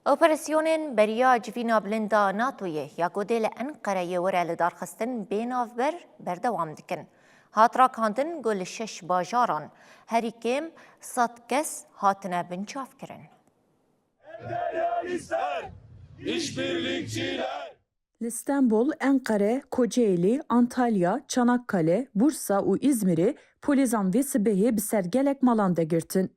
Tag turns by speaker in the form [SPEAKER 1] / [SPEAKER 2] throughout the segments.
[SPEAKER 1] Operasyonên beriya civîna bilind a NATOyê ya godê li Enqereyê were li darxistin bênavber berdewam dikin. Hat rakandin got li 6 bajaran. Herî kêm 100 kes hatine binçavkirin.
[SPEAKER 2] İstanbul, Ankara, Kocaeli, Antalya, Çanakkale, Bursa û İzmir'i polîzan vê sibehê bi sergelek malan de girtin.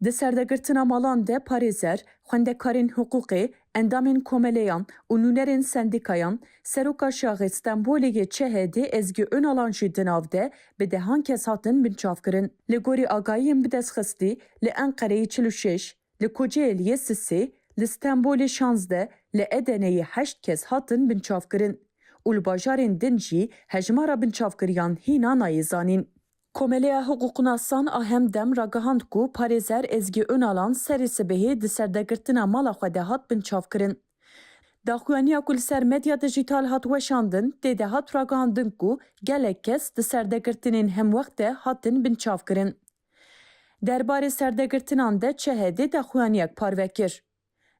[SPEAKER 2] Di serdegirtina malan de parêzer, xwendekarên hiqûqê, endamên komeleyan û nûnerên sendîkayan, Seroka Şaxê Stenbolê ÇHD Ezgi Önalan jî di nav de bi dehan kes hatin binçavkirin. Li gorî agahiyên bidestxistî, li Enqereyê 46, li Kocaeli'ye 33, li Stenbolê 16, li Edeneyê 8 kes hatin binçavkirin. û li bajarên din jî hejmara binçavkiriyan hîna nayê zanîn. Komeleya Hukuknasan a Hemdem ragihand ku parêzer Ezgi Önalan serê sibehê di serdegirtina mala xwe de hat binçavkirin. Daxuyaniya ku li ser medya dijital hat weşandin, tê de hat ragihandin ku gelek kes di serdegirtinên hemwext de hatin binçavkirin. Derbarê serdegirtinan de ÇHD daxuyaniyek parve kir.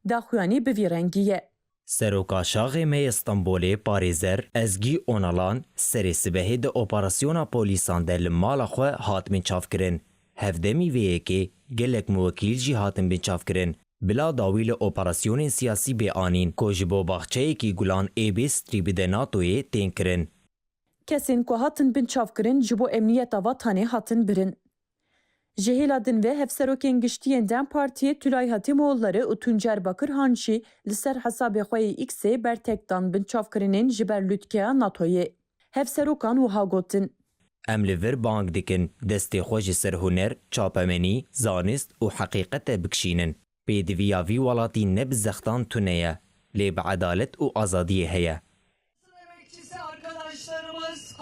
[SPEAKER 2] Daxuyanî bi vî rengî ye.
[SPEAKER 3] Seroka Şaxê me İstanbulê parêzer Ezgi Önalan serê sibehê di operasyona polîsan de li mala xwe hat binçavkirin. Hevdemî vê yekê gelek muwekîl jî hatin binçavkirin. Bila dawî li operasyonên siyasî bêanîn ku ji bo baxçeyekî gulan êbê strî bide NATOyê tên kirin.
[SPEAKER 2] Kesên ku hatin binçavkirin ji bo emniyeta vatanê hatin birin. Ji hêla din ve hevserokên giştiyên Dem Partiyê Tülay Hatimoğulları û Tuncer Bakırhan jî li ser hesabê xwe yê X'ê bertekdan binçavkirinên ji ber lûtkeya NATOyê. Hevserokan wiha gotin.
[SPEAKER 3] Em li vir bang dikin destê xwe ji ser huner, çapemenî, zanist û heqîqetê bikişînin. Pêdiviya vî welatî ne bi zextan tune ye, lê bi edalet û azadiyê heye.
[SPEAKER 4] Emekçisi arkadaşlarımız